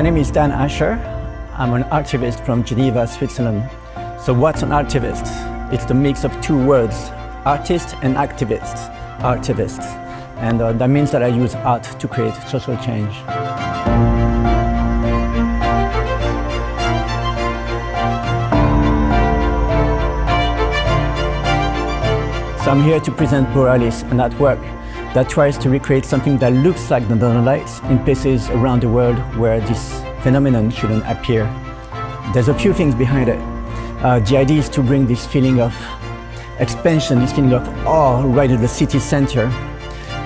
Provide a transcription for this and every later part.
name is Dan Asher. I'm an artivist from Geneva, Switzerland. So what's an artivist? It's the mix of two words, artist and activist, artivist. And that means that I use art to create social change. So I'm here to present Borealis, an artwork that tries to recreate something that looks like the Northern Lights in places around the world where this phenomenon shouldn't appear. There's a few things behind it. The idea is to bring this feeling of expansion, this feeling of awe right at the city center,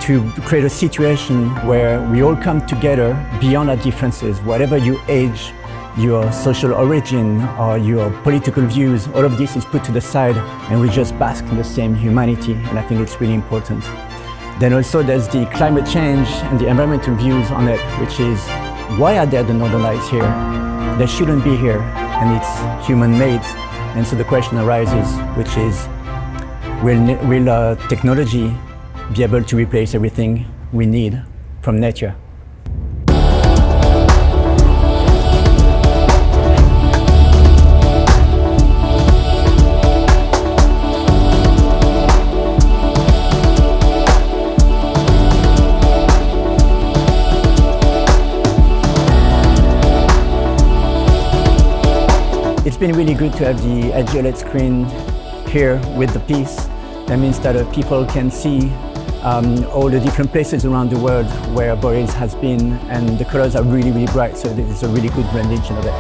to create a situation where we all come together beyond our differences, whatever your age, your social origin, or your political views, all of this is put to the side and we just bask in the same humanity, and I think it's really important. Then also there's the climate change and the environmental views on it, which is, why are there the Northern Lights here? They shouldn't be here, and it's human-made. And so the question arises, which is, will technology be able to replace everything we need from nature? It's been really good to have the LG OLED screen here with the piece. That means that people can see all the different places around the world where Borealis has been, and the colors are really, really bright, so it's a really good rendition of it.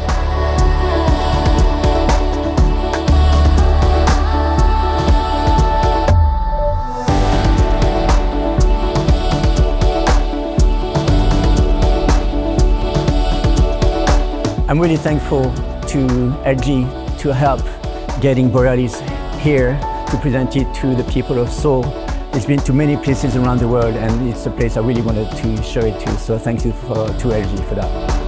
I'm really thankful to LG to help getting Borealis here to present it to the people of Seoul. It's been to many places around the world, and it's a place I really wanted to show it to. So thank you to LG for that.